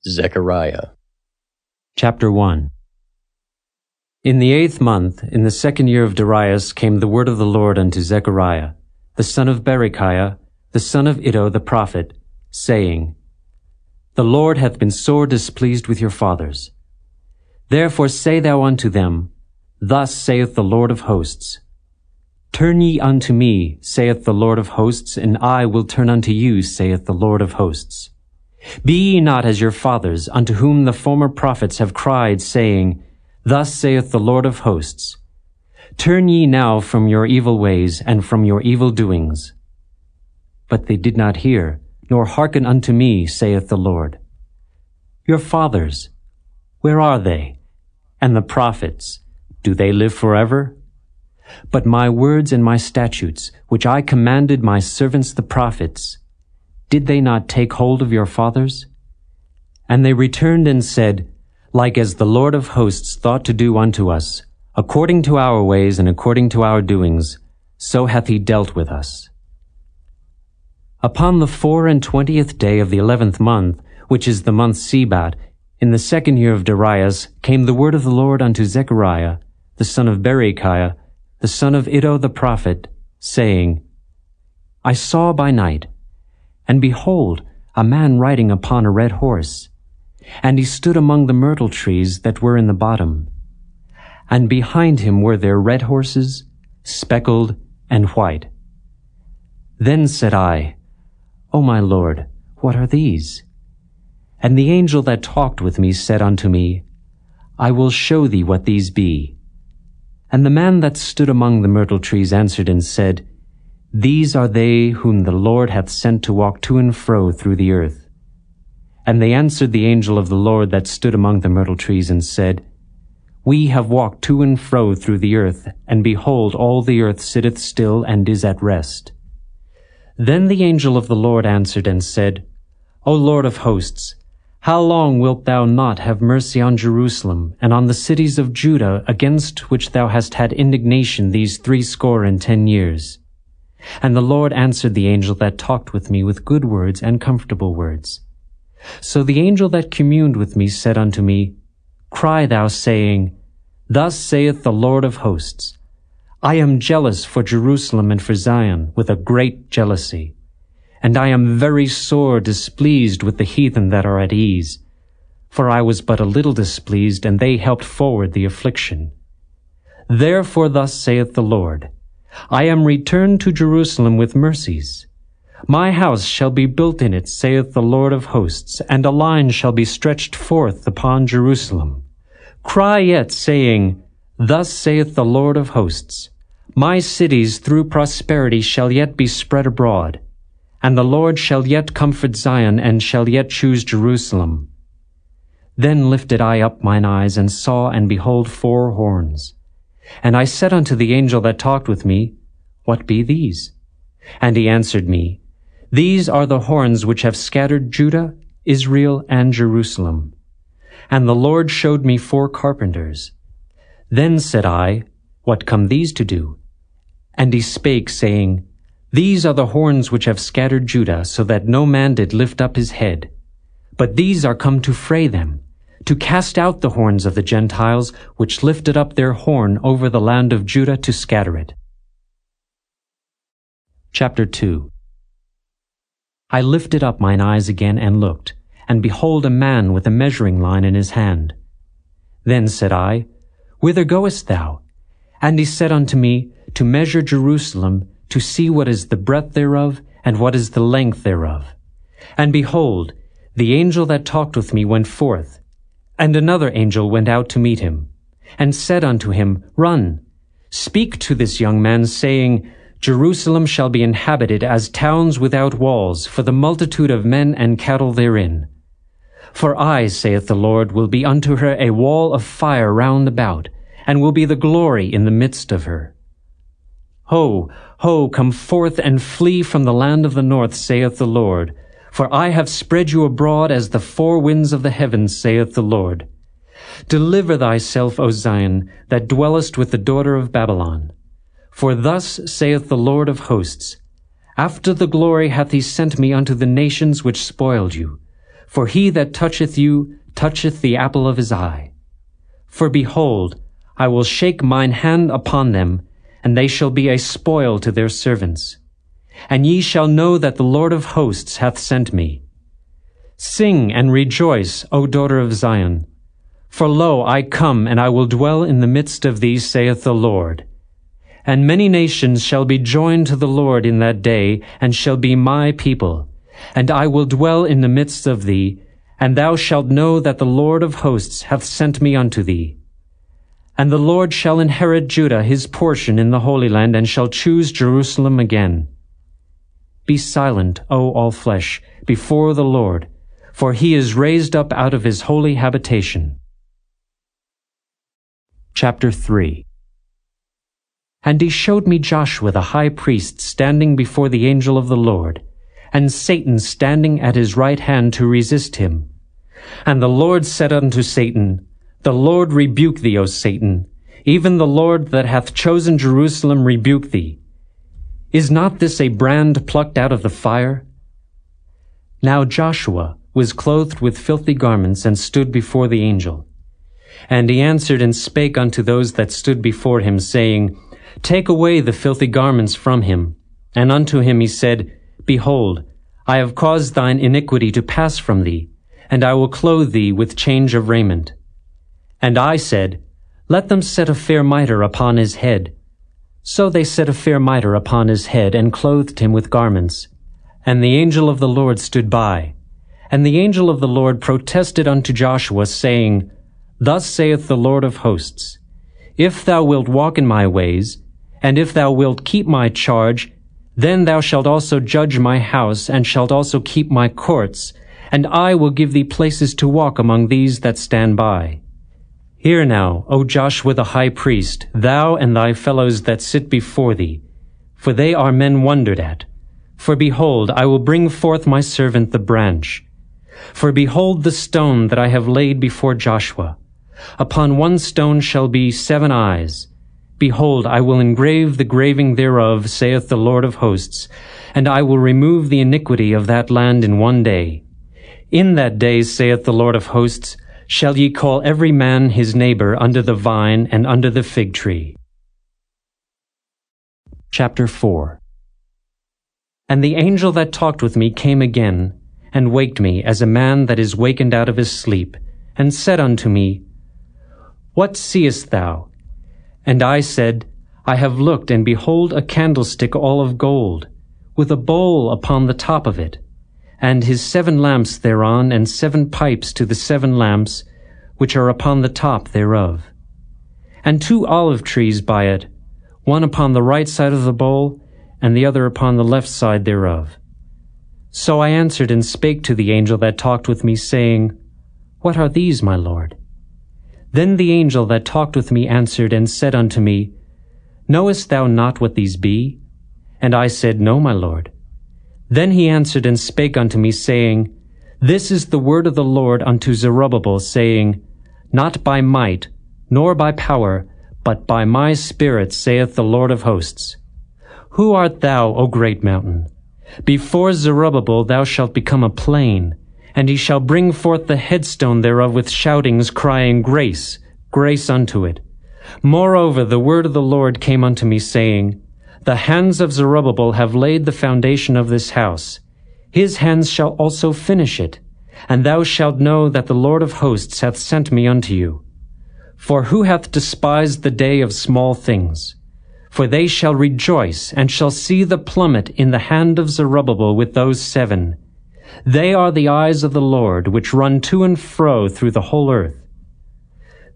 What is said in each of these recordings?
Zechariah. Chapter 1. In the 8th month, in the 2nd year of Darius, came the word of the Lord unto Zechariah, the son of Berechiah, the son of Iddo the prophet, saying, The Lord hath been sore displeased with your fathers. Therefore say thou unto them, Thus saith the Lord of hosts, Turn ye unto me, saith the Lord of hosts, and I will turn unto you, saith the Lord of hosts. Be ye not as your fathers, unto whom the former prophets have cried, saying, Thus saith the Lord of hosts, Turn ye now from your evil ways, and from your evil doings. But they did not hear, nor hearken unto me, saith the Lord. Your fathers, where are they? And the prophets, do they live forever? But my words and my statutes, which I commanded my servants the prophets, did they not take hold of your fathers? And they returned and said, Like as the Lord of hosts thought to do unto us, according to our ways and according to our doings, so hath he dealt with us. Upon the 24th day of the 11th month, which is the month Sebat, in the 2nd year of Darius, came the word of the Lord unto Zechariah, the son of Berechiah, the son of Iddo the prophet, saying, I saw by night, and behold, a man riding upon a red horse, and he stood among the myrtle trees that were in the bottom. And behind him were there red horses, speckled and white. Then said I, O my Lord, what are these? And the angel that talked with me said unto me, I will show thee what these be. And the man that stood among the myrtle trees answered and said, These are they whom the Lord hath sent to walk to and fro through the earth. And they answered the angel of the Lord that stood among the myrtle trees and said, We have walked to and fro through the earth, and behold, all the earth sitteth still and is at rest. Then the angel of the Lord answered and said, O Lord of hosts, how long wilt thou not have mercy on Jerusalem, and on the cities of Judah, against which thou hast had indignation these 70 years? And the Lord answered the angel that talked with me with good words and comfortable words. So the angel that communed with me said unto me, Cry thou, saying, Thus saith the Lord of hosts, I am jealous for Jerusalem and for Zion with a great jealousy. And I am very sore displeased with the heathen that are at ease. For I was but a little displeased, and they helped forward the affliction. Therefore thus saith the Lord, I am returned to Jerusalem with mercies. My house shall be built in it, saith the Lord of hosts, and a line shall be stretched forth upon Jerusalem. Cry yet, saying, Thus saith the Lord of hosts, My cities through prosperity shall yet be spread abroad, and the Lord shall yet comfort Zion, and shall yet choose Jerusalem. Then lifted I up mine eyes, and saw, and behold 4 horns. And I said unto the angel that talked with me, What be these? And he answered me, These are the horns which have scattered Judah, Israel, and Jerusalem. And the Lord showed me 4 carpenters. Then said I, What come these to do? And he spake, saying, These are the horns which have scattered Judah, so that no man did lift up his head. But these are come to fray them, to cast out the horns of the Gentiles, which lifted up their horn over the land of Judah to scatter it. Chapter 2. I lifted up mine eyes again and looked, and behold a man with a measuring line in his hand. Then said I, Whither goest thou? And he said unto me, To measure Jerusalem, to see what is the breadth thereof, and what is the length thereof. And behold, the angel that talked with me went forth, and another angel went out to meet him, and said unto him, Run, speak to this young man, saying, Jerusalem shall be inhabited as towns without walls, for the multitude of men and cattle therein. For I, saith the Lord, will be unto her a wall of fire round about, and will be the glory in the midst of her. Ho, ho, come forth and flee from the land of the north, saith the Lord. For I have spread you abroad as the 4 winds of the heavens, saith the Lord. Deliver thyself, O Zion, that dwellest with the daughter of Babylon. For thus saith the Lord of hosts, After the glory hath he sent me unto the nations which spoiled you. For he that toucheth you toucheth the apple of his eye. For behold, I will shake mine hand upon them, and they shall be a spoil to their servants. And ye shall know that the Lord of hosts hath sent me. Sing and rejoice, O daughter of Zion. For lo, I come, and I will dwell in the midst of thee, saith the Lord. And many nations shall be joined to the Lord in that day, and shall be my people. And I will dwell in the midst of thee, and thou shalt know that the Lord of hosts hath sent me unto thee. And the Lord shall inherit Judah his portion in the Holy Land, and shall choose Jerusalem again. Be silent, O all flesh, before the Lord, for he is raised up out of his holy habitation. Chapter 3. And he showed me Joshua the high priest standing before the angel of the Lord, and Satan standing at his right hand to resist him. And the Lord said unto Satan, The Lord rebuke thee, O Satan, even the Lord that hath chosen Jerusalem rebuke thee. Is not this a brand plucked out of the fire? Now Joshua was clothed with filthy garments, and stood before the angel. And he answered and spake unto those that stood before him, saying, Take away the filthy garments from him. And unto him he said, Behold, I have caused thine iniquity to pass from thee, and I will clothe thee with change of raiment. And I said, Let them set a fair mitre upon his head. So they set a fair mitre upon his head, and clothed him with garments. And the angel of the Lord stood by. And the angel of the Lord protested unto Joshua, saying, Thus saith the Lord of hosts, If thou wilt walk in my ways, and if thou wilt keep my charge, then thou shalt also judge my house, and shalt also keep my courts, and I will give thee places to walk among these that stand by. Hear now, O Joshua the high priest, thou and thy fellows that sit before thee, for they are men wondered at. For behold, I will bring forth my servant the branch. For behold the stone that I have laid before Joshua. Upon one stone shall be 7 eyes. Behold, I will engrave the graving thereof, saith the Lord of hosts, and I will remove the iniquity of that land in one day. In that day, saith the Lord of hosts, shall ye call every man his neighbor under the vine and under the fig tree. Chapter 4. And the angel that talked with me came again, and waked me as a man that is wakened out of his sleep, and said unto me, What seest thou? And I said, I have looked, and behold a candlestick all of gold, with a bowl upon the top of it, and his 7 lamps thereon, and 7 pipes to the 7 lamps, which are upon the top thereof. And 2 olive trees by it, one upon the right side of the bowl, and the other upon the left side thereof. So I answered and spake to the angel that talked with me, saying, What are these, my Lord? Then the angel that talked with me answered and said unto me, Knowest thou not what these be? And I said, No, my Lord. Then he answered and spake unto me, saying, This is the word of the Lord unto Zerubbabel, saying, Not by might, nor by power, but by my Spirit, saith the Lord of hosts. Who art thou, O great mountain? Before Zerubbabel thou shalt become a plain, and he shall bring forth the headstone thereof with shoutings, crying, Grace, grace unto it. Moreover, the word of the Lord came unto me, saying, The hands of Zerubbabel have laid the foundation of this house. His hands shall also finish it. And thou shalt know that the Lord of hosts hath sent me unto you. For who hath despised the day of small things? For they shall rejoice, and shall see the plummet in the hand of Zerubbabel with those 7. They are the eyes of the Lord, which run to and fro through the whole earth.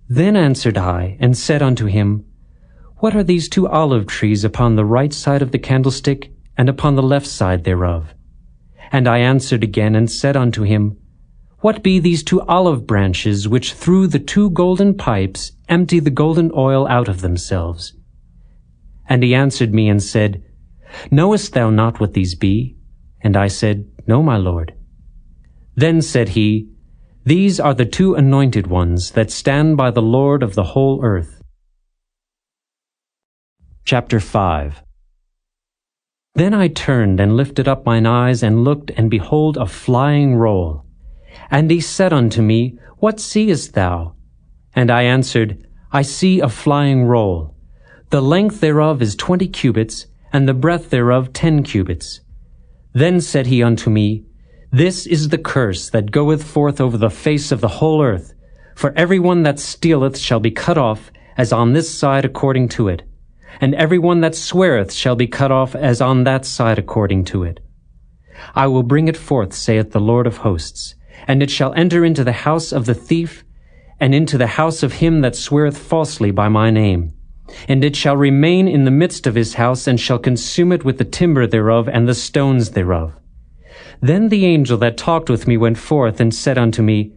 Then answered I, and said unto him, What are these 2 olive trees upon the right side of the candlestick, and upon the left side thereof? And I answered again, and said unto him, What be these 2 olive branches, which through the 2 golden pipes empty the golden oil out of themselves? And he answered me and said, Knowest thou not what these be? And I said, No, my Lord. Then said he, These are the 2 anointed ones that stand by the Lord of the whole earth. Chapter 5. Then I turned and lifted up mine eyes, and looked, and behold a flying roll. And he said unto me, What seest thou? And I answered, I see a flying roll. The length thereof is 20 cubits, and the breadth thereof 10 cubits. Then said he unto me, This is the curse that goeth forth over the face of the whole earth. For every one that stealeth shall be cut off, as on this side according to it. And every one that sweareth shall be cut off, as on that side according to it. I will bring it forth, saith the Lord of hosts, and it shall enter into the house of the thief, and into the house of him that sweareth falsely by my name. And it shall remain in the midst of his house, and shall consume it with the timber thereof and the stones thereof. Then the angel that talked with me went forth, and said unto me,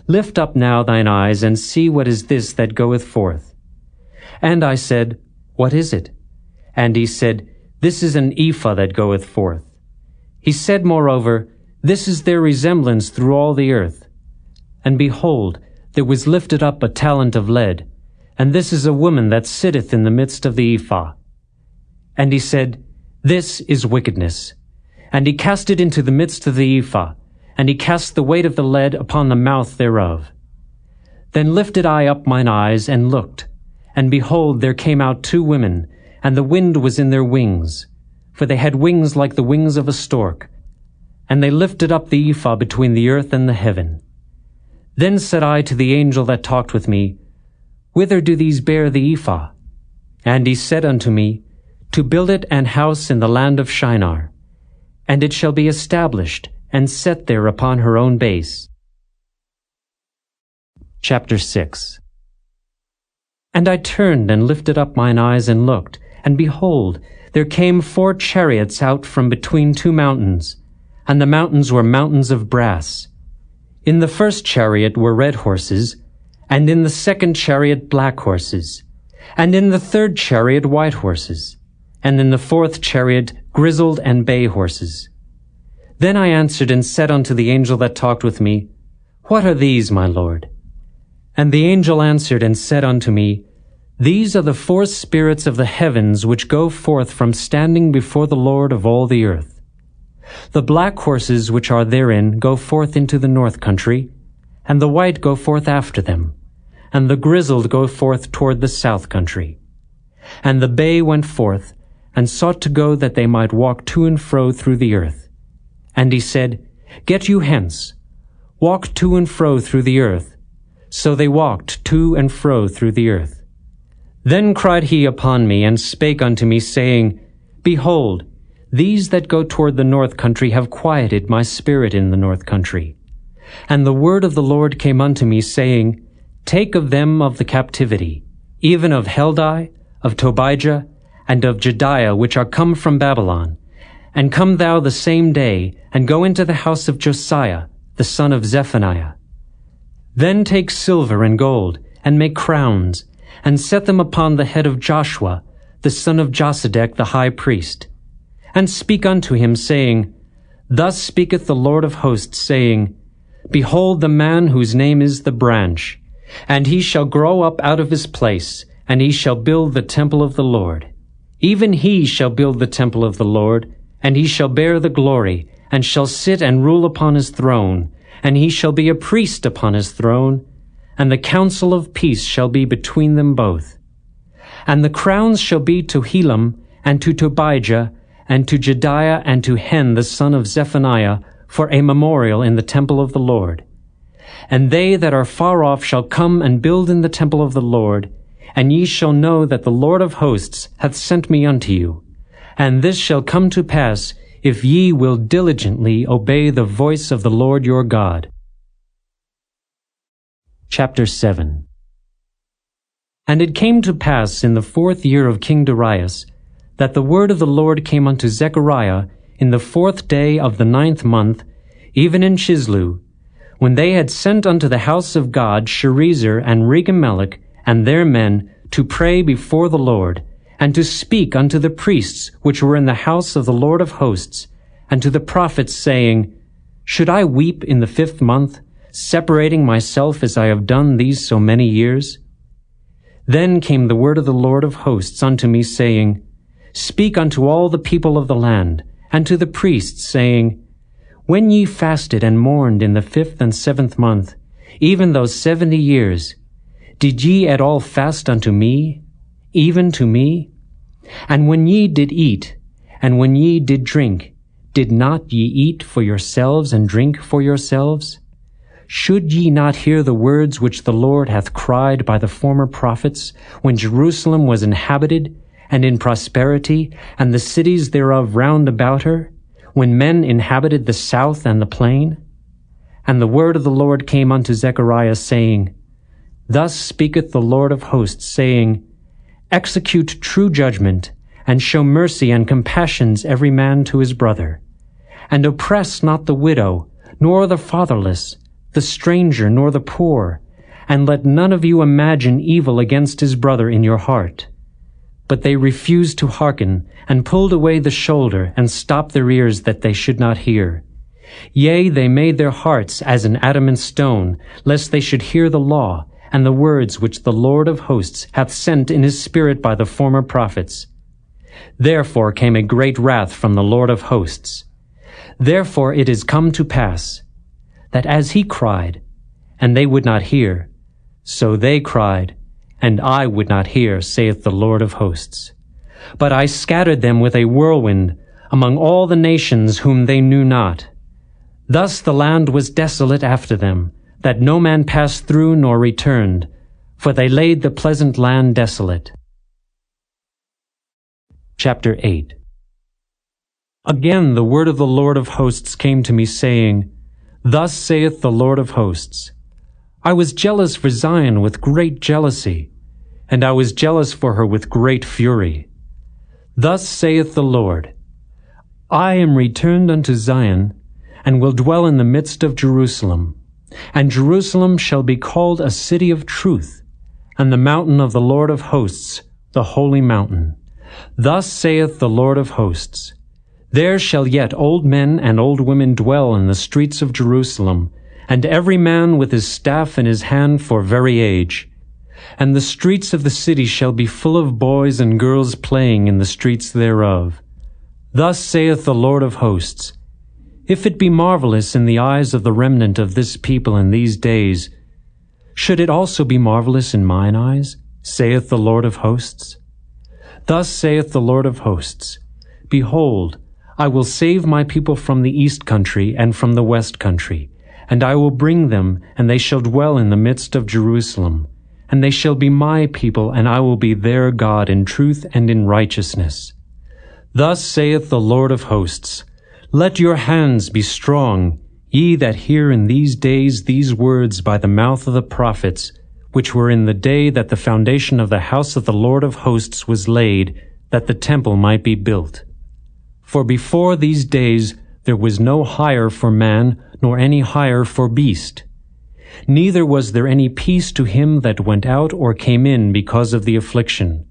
Lift up now thine eyes, and see what is this that goeth forth. And I said, What is it? And he said, This is an ephah that goeth forth. He said moreover, This is their resemblance through all the earth. And behold, there was lifted up a talent of lead, and this is a woman that sitteth in the midst of the ephah. And he said, This is wickedness. And he cast it into the midst of the ephah, and he cast the weight of the lead upon the mouth thereof. Then lifted I up mine eyes, and looked, and behold, there came out 2 women, and the wind was in their wings, for they had wings like the wings of a stork. And they lifted up the ephah between the earth and the heaven. Then said I to the angel that talked with me, Whither do these bear the ephah? And he said unto me, To build it an house in the land of Shinar, and it shall be established and set there upon her own base. Chapter 6. And I turned and lifted up mine eyes and looked, and behold, there came 4 chariots out from between 2 mountains, and the mountains were mountains of brass. In the first chariot were red horses, and in the second chariot black horses, and in the third chariot white horses, and in the fourth chariot grizzled and bay horses. Then I answered and said unto the angel that talked with me, What are these, my Lord? And the angel answered and said unto me, These are the 4 spirits of the heavens which go forth from standing before the Lord of all the earth. The black horses which are therein go forth into the north country, and the white go forth after them, and the grizzled go forth toward the south country. And the bay went forth, and sought to go that they might walk to and fro through the earth. And he said, Get you hence, walk to and fro through the earth. So they walked to and fro through the earth. Then cried he upon me, and spake unto me, saying, Behold, these that go toward the north country have quieted my spirit in the north country. And the word of the Lord came unto me, saying, Take of them of the captivity, even of Heldai, of Tobijah, and of Jediah, which are come from Babylon, and come thou the same day, and go into the house of Josiah, the son of Zephaniah. Then take silver and gold, and make crowns, and set them upon the head of Joshua, the son of Josedech the high priest. And speak unto him, saying, Thus speaketh the Lord of hosts, saying, Behold the man whose name is the branch, and he shall grow up out of his place, and he shall build the temple of the Lord. Even he shall build the temple of the Lord, and he shall bear the glory, and shall sit and rule upon his throne, and he shall be a priest upon his throne, and the counsel of peace shall be between them both. And the crowns shall be to Helam, and to Tobijah, and to Jediah, and to Hen the son of Zephaniah, for a memorial in the temple of the Lord. And they that are far off shall come and build in the temple of the Lord, and ye shall know that the Lord of hosts hath sent me unto you. And this shall come to pass, if ye will diligently obey the voice of the Lord your God. Chapter 7. And it came to pass in the 4th year of King Darius, that the word of the Lord came unto Zechariah in the 4th day of the 9th month, even in Chislu, when they had sent unto the house of God Sherezer and Regemelech and their men to pray before the Lord, and to speak unto the priests which were in the house of the Lord of hosts, and to the prophets, saying, Should I weep in the 5th month, separating myself as I have done these so many years? Then came the word of the Lord of hosts unto me, saying, Speak unto all the people of the land, and to the priests, saying, When ye fasted and mourned in the 5th and 7th month, even those 70 years, did ye at all fast unto me, even to me? And when ye did eat, and when ye did drink, did not ye eat for yourselves and drink for yourselves? Should ye not hear the words which the Lord hath cried by the former prophets, when Jerusalem was inhabited, and in prosperity, and the cities thereof round about her, when men inhabited the south and the plain? And the word of the Lord came unto Zechariah, saying, Thus speaketh the Lord of hosts, saying, Execute true judgment, and show mercy and compassions every man to his brother. And oppress not the widow, nor the fatherless, the stranger, nor the poor, and let none of you imagine evil against his brother in your heart. But they refused to hearken, and pulled away the shoulder, and stopped their ears that they should not hear. Yea, they made their hearts as an adamant stone, lest they should hear the law, and the words which the Lord of hosts hath sent in his Spirit by the former prophets. Therefore came a great wrath from the Lord of hosts. Therefore it is come to pass, that as he cried, and they would not hear, so they cried, and I would not hear, saith the Lord of hosts. But I scattered them with a whirlwind among all the nations whom they knew not. Thus the land was desolate after them, that no man passed through nor returned, for they laid the pleasant land desolate. Chapter 8. Again the word of the Lord of hosts came to me, saying, Thus saith the Lord of hosts, I was jealous for Zion with great jealousy, and I was jealous for her with great fury. Thus saith the Lord, I am returned unto Zion, and will dwell in the midst of Jerusalem. And Jerusalem shall be called a city of truth, and the mountain of the Lord of hosts, the holy mountain. Thus saith the Lord of hosts, There shall yet old men and old women dwell in the streets of Jerusalem, and every man with his staff in his hand for very age. And the streets of the city shall be full of boys and girls playing in the streets thereof. Thus saith the Lord of hosts, If it be marvelous in the eyes of the remnant of this people in these days, should it also be marvelous in mine eyes, saith the Lord of hosts? Thus saith the Lord of hosts, Behold, I will save my people from the east country and from the west country, and I will bring them, and they shall dwell in the midst of Jerusalem. And they shall be my people, and I will be their God in truth and in righteousness. Thus saith the Lord of hosts, Let your hands be strong, ye that hear in these days these words by the mouth of the prophets, which were in the day that the foundation of the house of the Lord of hosts was laid, that the temple might be built. For before these days there was no hire for man, nor any hire for beast. Neither was there any peace to him that went out or came in because of the affliction.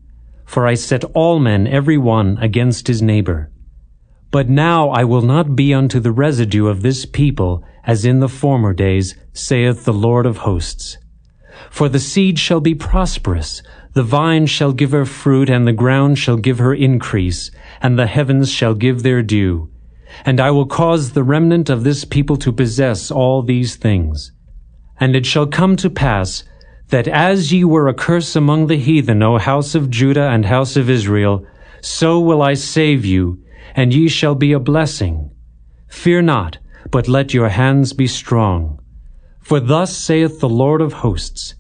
For I set all men every one against his neighbor. But now I will not be unto the residue of this people, as in the former days, saith the Lord of hosts. For the seed shall be prosperous, the vine shall give her fruit, and the ground shall give her increase, and the heavens shall give their dew. And I will cause the remnant of this people to possess all these things. And it shall come to pass, that as ye were a curse among the heathen, O house of Judah and house of Israel, so will I save you, and ye shall be a blessing. Fear not, but let your hands be strong. For thus saith the Lord of hosts,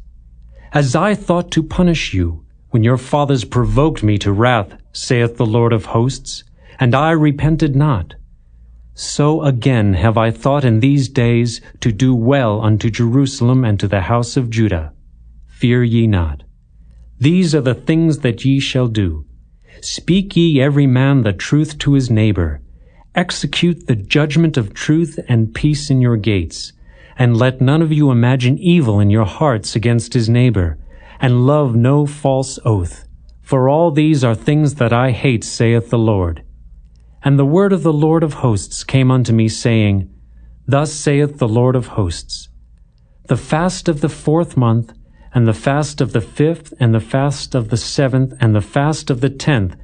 As I thought to punish you, when your fathers provoked me to wrath, saith the Lord of hosts, and I repented not, so again have I thought in these days to do well unto Jerusalem and to the house of Judah. Fear ye not. These are the things that ye shall do. Speak ye every man the truth to his neighbor. Execute the judgment of truth and peace in your gates. And let none of you imagine evil in your hearts against his neighbor. And love no false oath. For all these are things that I hate, saith the Lord. And the word of the Lord of hosts came unto me, saying, Thus saith the Lord of hosts, The fast of the 4th month, and the fast of the 5th, and the fast of the 7th, and the fast of the 10th,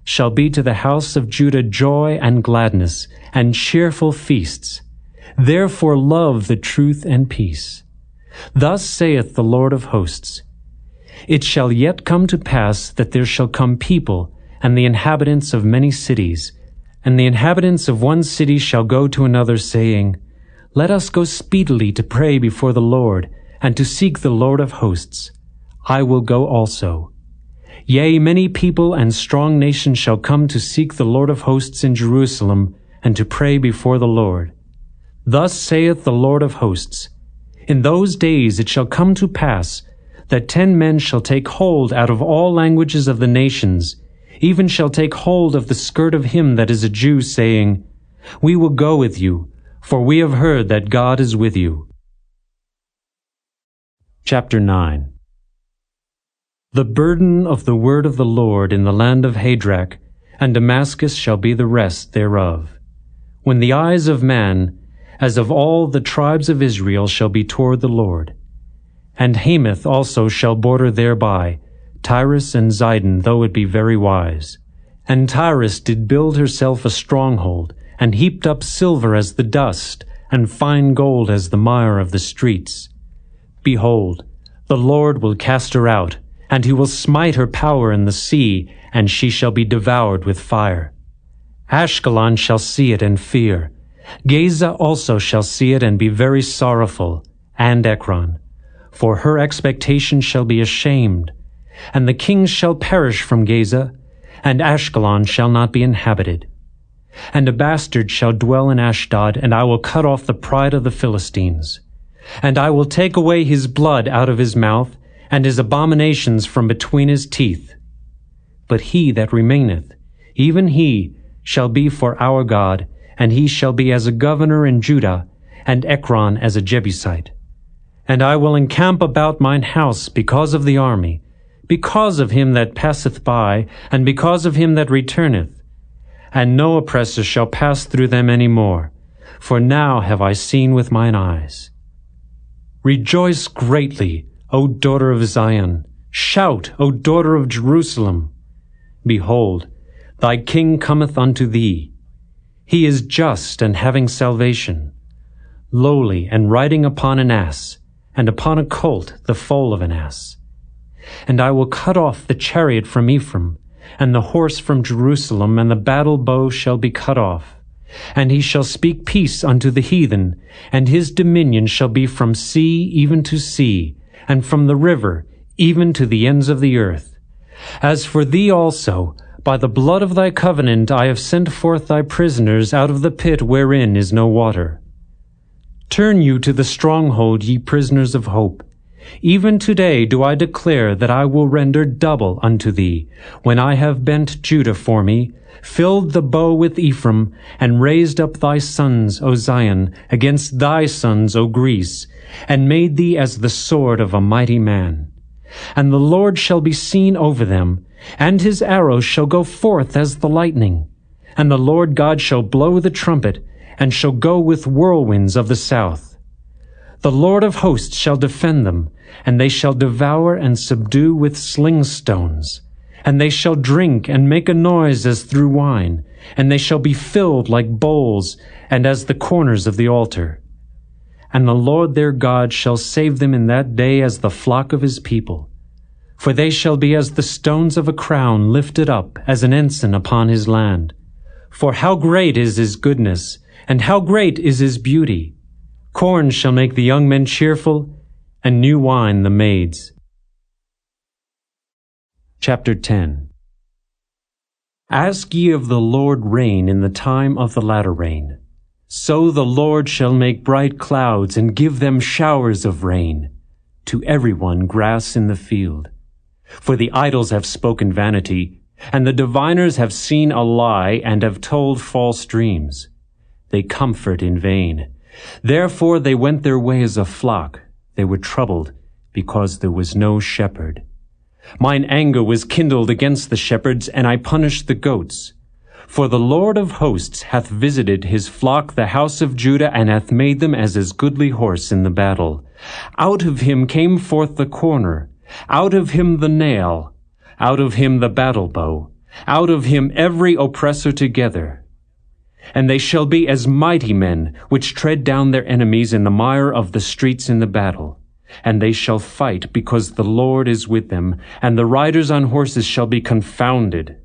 shall be to the house of Judah joy and gladness, and cheerful feasts. Therefore love the truth and peace. Thus saith the Lord of hosts, It shall yet come to pass that there shall come people, and the inhabitants of many cities, and the inhabitants of one city shall go to another, saying, Let us go speedily to pray before the Lord, and to seek the Lord of hosts. I will go also. Yea, many people and strong nations shall come to seek the Lord of hosts in Jerusalem, and to pray before the Lord. Thus saith the Lord of hosts, In those days it shall come to pass, that 10 men shall take hold out of all languages of the nations, even shall take hold of the skirt of him that is a Jew, saying, We will go with you, for we have heard that God is with you. Chapter 9. The burden of the word of the Lord in the land of Hadrach, and Damascus shall be the rest thereof. When the eyes of man, as of all the tribes of Israel, shall be toward the Lord. And Hamath also shall border thereby, Tyrus and Zidon, though it be very wise. And Tyrus did build herself a stronghold, and heaped up silver as the dust, and fine gold as the mire of the streets. Behold, the Lord will cast her out, and he will smite her power in the sea, and she shall be devoured with fire. Ashkelon shall see it and fear. Gaza also shall see it and be very sorrowful, and Ekron. For her expectation shall be ashamed, and the kings shall perish from Gaza, and Ashkelon shall not be inhabited. And a bastard shall dwell in Ashdod, and I will cut off the pride of the Philistines. And I will take away his blood out of his mouth, and his abominations from between his teeth. But he that remaineth, even he, shall be for our God, and he shall be as a governor in Judah, and Ekron as a Jebusite. And I will encamp about mine house because of the army, because of him that passeth by, and because of him that returneth. And no oppressor shall pass through them any more, for now have I seen with mine eyes. Rejoice greatly, O daughter of Zion. Shout, O daughter of Jerusalem. Behold, thy king cometh unto thee. He is just and having salvation, lowly and riding upon an ass, and upon a colt the foal of an ass. And I will cut off the chariot from Ephraim, and the horse from Jerusalem, and the battle bow shall be cut off. And he shall speak peace unto the heathen, and his dominion shall be from sea even to sea, and from the river even to the ends of the earth. As for thee also, by the blood of thy covenant I have sent forth thy prisoners out of the pit wherein is no water. Turn you to the stronghold, ye prisoners of hope. Even today do I declare that I will render double unto thee, when I have bent Judah for me, filled the bow with Ephraim, and raised up thy sons, O Zion, against thy sons, O Greece, and made thee as the sword of a mighty man. And the Lord shall be seen over them, and his arrows shall go forth as the lightning. And the Lord God shall blow the trumpet, and shall go with whirlwinds of the south. The Lord of hosts shall defend them, and they shall devour and subdue with sling stones. And they shall drink and make a noise as through wine, and they shall be filled like bowls, and as the corners of the altar. And the Lord their God shall save them in that day as the flock of his people. For they shall be as the stones of a crown lifted up as an ensign upon his land. For how great is his goodness, and how great is his beauty! Corn shall make the young men cheerful, and new wine the maids. Chapter 10. Ask ye of the Lord rain in the time of the latter rain. So the Lord shall make bright clouds, and give them showers of rain, to every one grass in the field. For the idols have spoken vanity, and the diviners have seen a lie, and have told false dreams. They comfort in vain. Therefore they went their way as a flock. They were troubled, because there was no shepherd. Mine anger was kindled against the shepherds, and I punished the goats. For the Lord of hosts hath visited his flock, the house of Judah, and hath made them as his goodly horse in the battle. Out of him came forth the corner, out of him the nail, out of him the battle bow, out of him every oppressor together. And they shall be as mighty men, which tread down their enemies in the mire of the streets in the battle. And they shall fight, because the Lord is with them, and the riders on horses shall be confounded.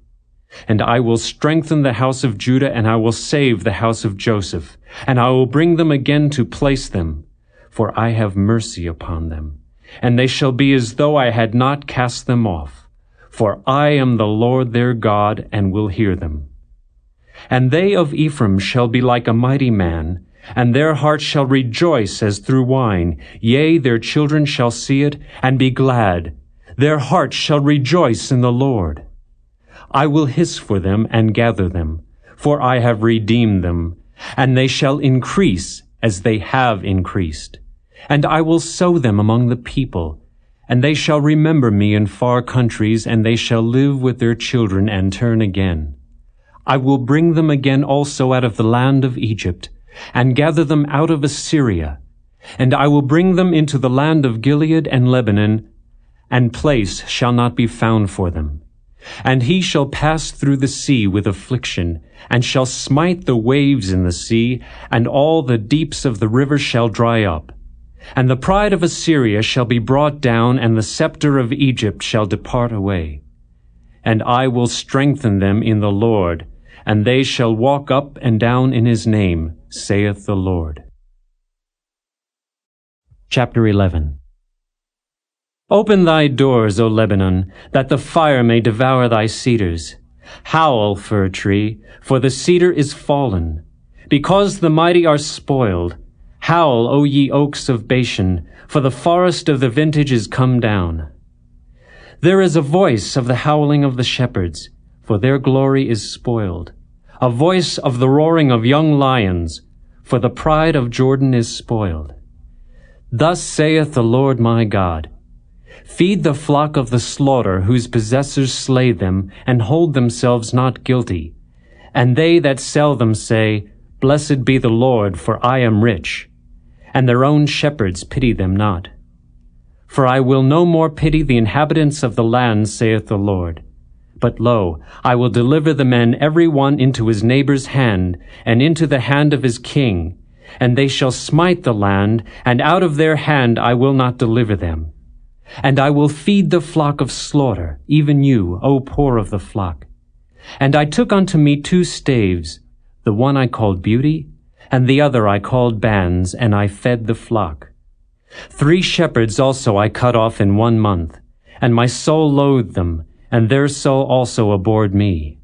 And I will strengthen the house of Judah, and I will save the house of Joseph, and I will bring them again to place them, for I have mercy upon them. And they shall be as though I had not cast them off, for I am the Lord their God, and will hear them. And they of Ephraim shall be like a mighty man, and their heart shall rejoice as through wine. Yea, their children shall see it, and be glad. Their heart shall rejoice in the Lord. I will hiss for them and gather them, for I have redeemed them, and they shall increase as they have increased. And I will sow them among the people, and they shall remember me in far countries, and they shall live with their children and turn again. I will bring them again also out of the land of Egypt, and gather them out of Assyria. And I will bring them into the land of Gilead and Lebanon, and place shall not be found for them. And he shall pass through the sea with affliction, and shall smite the waves in the sea, and all the deeps of the river shall dry up. And the pride of Assyria shall be brought down, and the scepter of Egypt shall depart away. And I will strengthen them in the Lord, and they shall walk up and down in his name, saith the Lord. Chapter 11. Open thy doors, O Lebanon, that the fire may devour thy cedars. Howl, fir tree, for the cedar is fallen, because the mighty are spoiled. Howl, O ye oaks of Bashan, for the forest of the vintage is come down. There is a voice of the howling of the shepherds, for their glory is spoiled. A voice of the roaring of young lions, for the pride of Jordan is spoiled. Thus saith the Lord my God, feed the flock of the slaughter, whose possessors slay them, and hold themselves not guilty. And they that sell them say, Blessed be the Lord, for I am rich. And their own shepherds pity them not. For I will no more pity the inhabitants of the land, saith the Lord. But lo, I will deliver the men every one into his neighbor's hand, and into the hand of his king. And they shall smite the land, and out of their hand I will not deliver them. And I will feed the flock of slaughter, even you, O poor of the flock. And I took unto me 2 staves, the one I called Beauty, and the other I called Bands, and I fed the flock. 3 shepherds also I cut off in 1 month, and my soul loathed them, and their soul also abhorred me.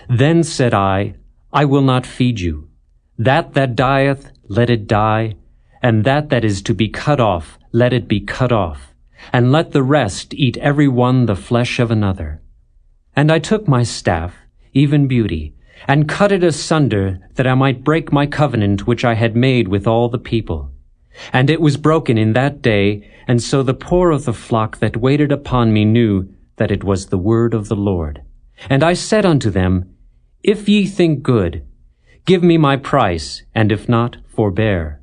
Then said I will not feed you. That dieth, let it die, and that is to be cut off, let it be cut off, and let the rest eat every one the flesh of another. And I took my staff, even Beauty, and cut it asunder, that I might break my covenant which I had made with all the people. And it was broken in that day, and so the poor of the flock that waited upon me knew that it was the word of the Lord. And I said unto them, If ye think good, give me my price, and if not, forbear.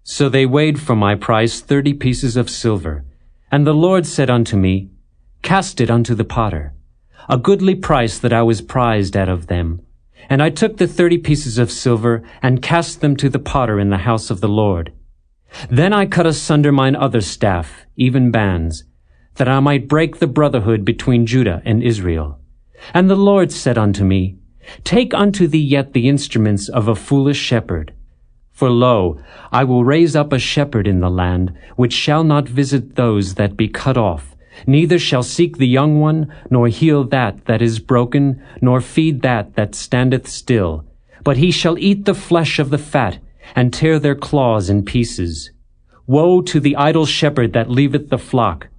So they weighed for my price 30 pieces of silver. And the Lord said unto me, Cast it unto the potter, a goodly price that I was prized out of them. And I took the 30 pieces of silver, and cast them to the potter in the house of the Lord. Then I cut asunder mine other staff, even Bands, that I might break the brotherhood between Judah and Israel. And the Lord said unto me, Take unto thee yet the instruments of a foolish shepherd. For lo, I will raise up a shepherd in the land, which shall not visit those that be cut off, neither shall seek the young one, nor heal that is broken, nor feed that standeth still. But he shall eat the flesh of the fat, and tear their claws in pieces. Woe to the idle shepherd that leaveth the flock!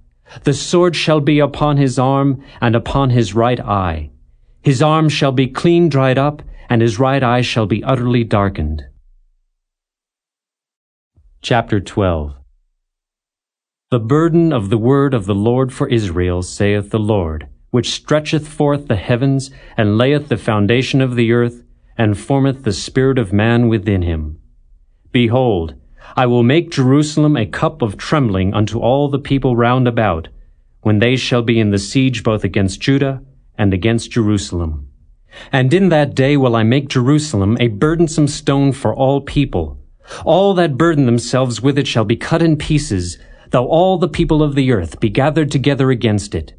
The sword shall be upon his arm, and upon his right eye. His arm shall be clean dried up, and his right eye shall be utterly darkened. Chapter 12. The burden of the word of the Lord for Israel, saith the Lord, which stretcheth forth the heavens, and layeth the foundation of the earth, and formeth the spirit of man within him. Behold, I will make Jerusalem a cup of trembling unto all the people round about, when they shall be in the siege both against Judah and against Jerusalem. And in that day will I make Jerusalem a burdensome stone for all people. All that burden themselves with it shall be cut in pieces, though all the people of the earth be gathered together against it.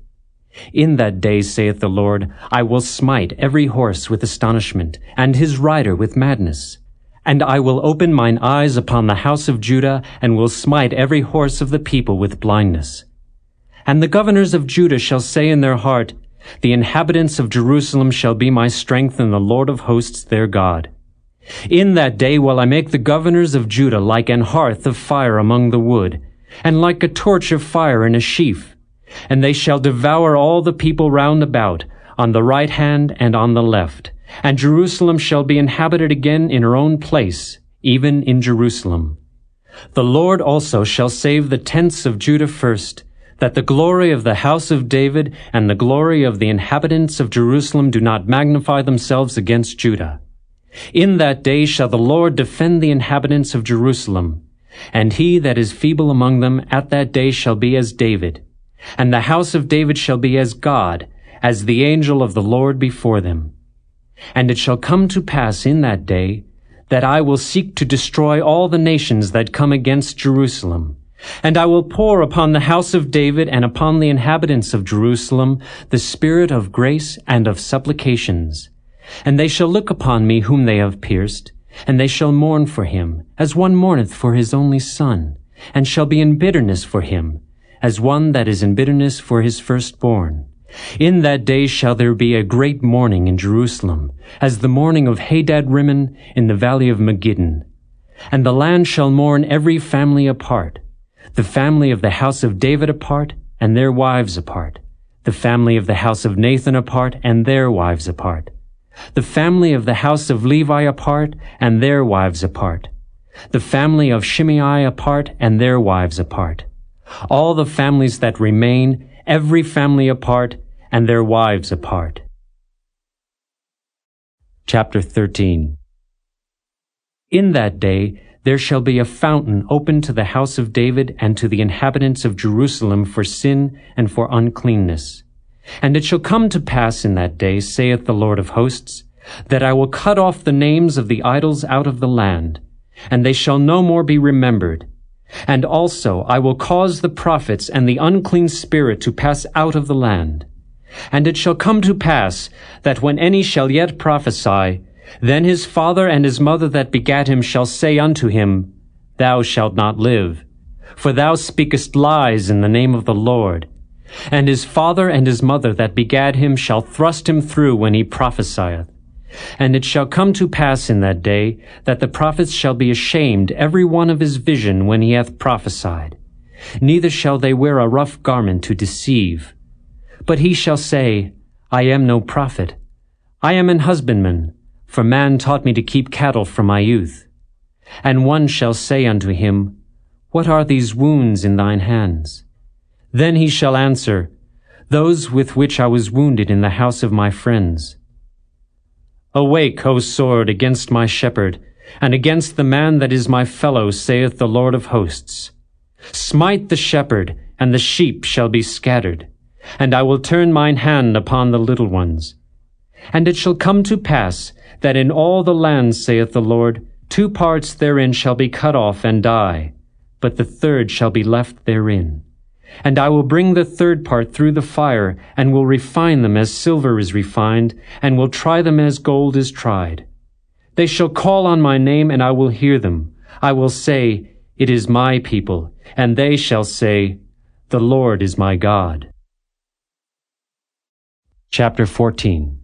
In that day, saith the Lord, I will smite every horse with astonishment, and his rider with madness. And I will open mine eyes upon the house of Judah, and will smite every horse of the people with blindness. And the governors of Judah shall say in their heart, The inhabitants of Jerusalem shall be my strength, and the Lord of hosts their God. In that day will I make the governors of Judah like an hearth of fire among the wood, and like a torch of fire in a sheaf. And they shall devour all the people round about, on the right hand and on the left. And Jerusalem shall be inhabited again in her own place, even in Jerusalem. The Lord also shall save the tents of Judah first, that the glory of the house of David and the glory of the inhabitants of Jerusalem do not magnify themselves against Judah. In that day shall the Lord defend the inhabitants of Jerusalem, and he that is feeble among them at that day shall be as David, and the house of David shall be as God, as the angel of the Lord before them. And it shall come to pass in that day that I will seek to destroy all the nations that come against Jerusalem. And I will pour upon the house of David and upon the inhabitants of Jerusalem the spirit of grace and of supplications. And they shall look upon me whom they have pierced, and they shall mourn for him, as one mourneth for his only son, and shall be in bitterness for him, as one that is in bitterness for his firstborn. In that day shall there be a great mourning in Jerusalem, as the mourning of Hadad-rimmon in the valley of Megiddon. And the land shall mourn every family apart, the family of the house of David apart, and their wives apart, the family of the house of Nathan apart, and their wives apart, the family of the house of Levi apart, and their wives apart, the family of Shimei apart, and their wives apart, all the families that remain, every family apart, and their wives apart. Chapter 13. In that day there shall be a fountain open to the house of David and to the inhabitants of Jerusalem for sin and for uncleanness. And it shall come to pass in that day, saith the Lord of hosts, that I will cut off the names of the idols out of the land, and they shall no more be remembered. And also I will cause the prophets and the unclean spirit to pass out of the land. And it shall come to pass that when any shall yet prophesy, then his father and his mother that begat him shall say unto him, Thou shalt not live, for thou speakest lies in the name of the Lord. And his father and his mother that begat him shall thrust him through when he prophesieth. And it shall come to pass in that day that the prophets shall be ashamed every one of his vision when he hath prophesied. Neither shall they wear a rough garment to deceive. But he shall say, I am no prophet. I am an husbandman, for man taught me to keep cattle from my youth. And one shall say unto him, What are these wounds in thine hands? Then he shall answer, Those with which I was wounded in the house of my friends. Awake, O sword, against my shepherd, and against the man that is my fellow, saith the Lord of hosts. Smite the shepherd, and the sheep shall be scattered, and I will turn mine hand upon the little ones. And it shall come to pass, that in all the land, saith the Lord, 2 parts therein shall be cut off and die, but the third shall be left therein. And I will bring the third part through the fire, and will refine them as silver is refined, and will try them as gold is tried. They shall call on my name, and I will hear them. I will say, It is my people, and they shall say, The Lord is my God. Chapter 14.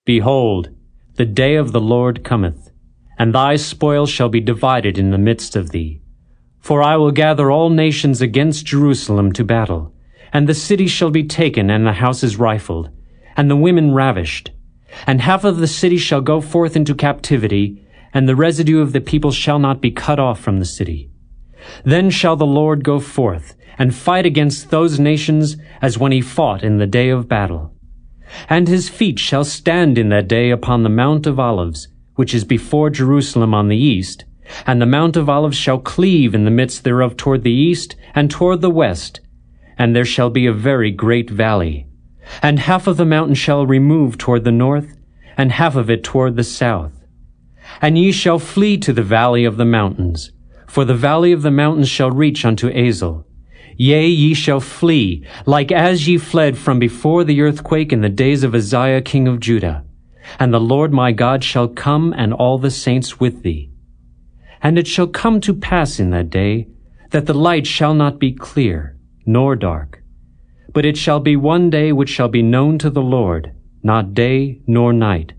Behold, the day of the Lord cometh, and thy spoil shall be divided in the midst of thee. For I will gather all nations against Jerusalem to battle, and the city shall be taken, and the houses rifled, and the women ravished. And half of the city shall go forth into captivity, and the residue of the people shall not be cut off from the city. Then shall the Lord go forth, and fight against those nations as when he fought in the day of battle. And his feet shall stand in that day upon the Mount of Olives, which is before Jerusalem on the east, and the Mount of Olives shall cleave in the midst thereof toward the east and toward the west, and there shall be a very great valley. And half of the mountain shall remove toward the north, and half of it toward the south. And ye shall flee to the valley of the mountains, for the valley of the mountains shall reach unto Azel. Yea, ye shall flee, like as ye fled from before the earthquake in the days of Uzziah king of Judah. And the Lord my God shall come, and all the saints with thee. And it shall come to pass in that day, that the light shall not be clear, nor dark. But it shall be one day which shall be known to the Lord, not day nor night.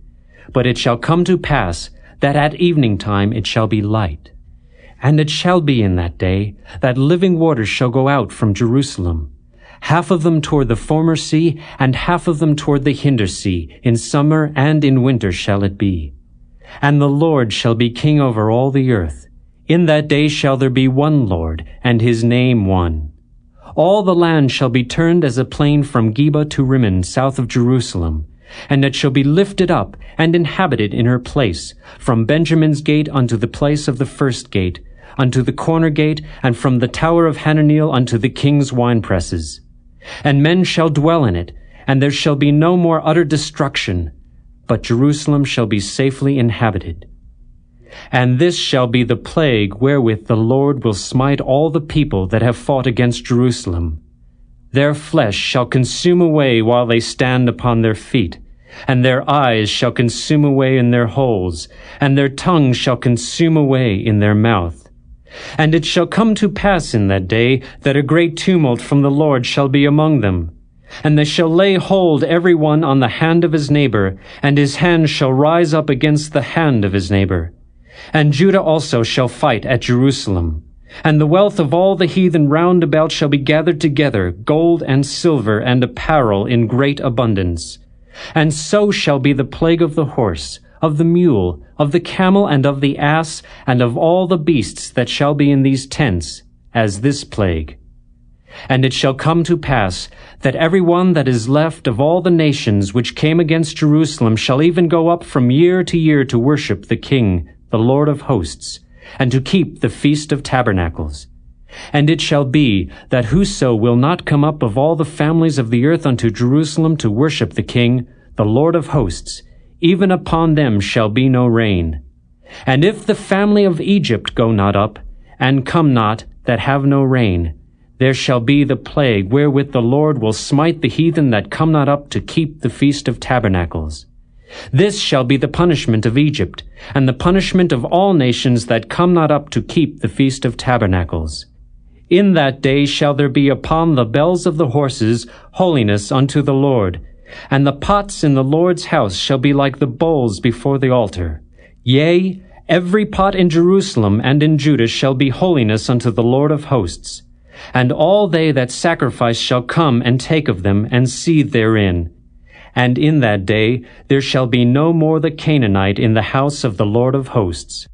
But it shall come to pass, that at evening time it shall be light. And it shall be in that day, that living waters shall go out from Jerusalem, half of them toward the former sea, and half of them toward the hinder sea. In summer and in winter shall it be. And the Lord shall be king over all the earth. In that day shall there be one Lord, and his name one. All the land shall be turned as a plain from Geba to Rimmon, south of Jerusalem. And it shall be lifted up, and inhabited in her place, from Benjamin's gate unto the place of the first gate, unto the corner gate, and from the tower of Hananeel unto the king's winepresses. And men shall dwell in it, and there shall be no more utter destruction, but Jerusalem shall be safely inhabited. And this shall be the plague wherewith the Lord will smite all the people that have fought against Jerusalem. Their flesh shall consume away while they stand upon their feet, and their eyes shall consume away in their holes, and their tongue shall consume away in their mouth. And it shall come to pass in that day that a great tumult from the Lord shall be among them. And they shall lay hold every one on the hand of his neighbor, and his hand shall rise up against the hand of his neighbor. And Judah also shall fight at Jerusalem. And the wealth of all the heathen round about shall be gathered together, gold and silver and apparel in great abundance. And so shall be the plague of the horse, of the mule, of the camel, and of the ass, and of all the beasts that shall be in these tents, as this plague. And it shall come to pass, that every one that is left of all the nations which came against Jerusalem shall even go up from year to year to worship the King, the Lord of hosts, and to keep the Feast of Tabernacles. And it shall be, that whoso will not come up of all the families of the earth unto Jerusalem to worship the King, the Lord of hosts, even upon them shall be no rain. And if the family of Egypt go not up, and come not, that have no rain, there shall be the plague wherewith the Lord will smite the heathen that come not up to keep the Feast of Tabernacles. This shall be the punishment of Egypt, and the punishment of all nations that come not up to keep the Feast of Tabernacles. In that day shall there be upon the bells of the horses holiness unto the Lord, and the pots in the Lord's house shall be like the bowls before the altar. Yea, every pot in Jerusalem and in Judah shall be holiness unto the Lord of hosts. And all they that sacrifice shall come and take of them, and seethe therein. And in that day there shall be no more the Canaanite in the house of the Lord of hosts.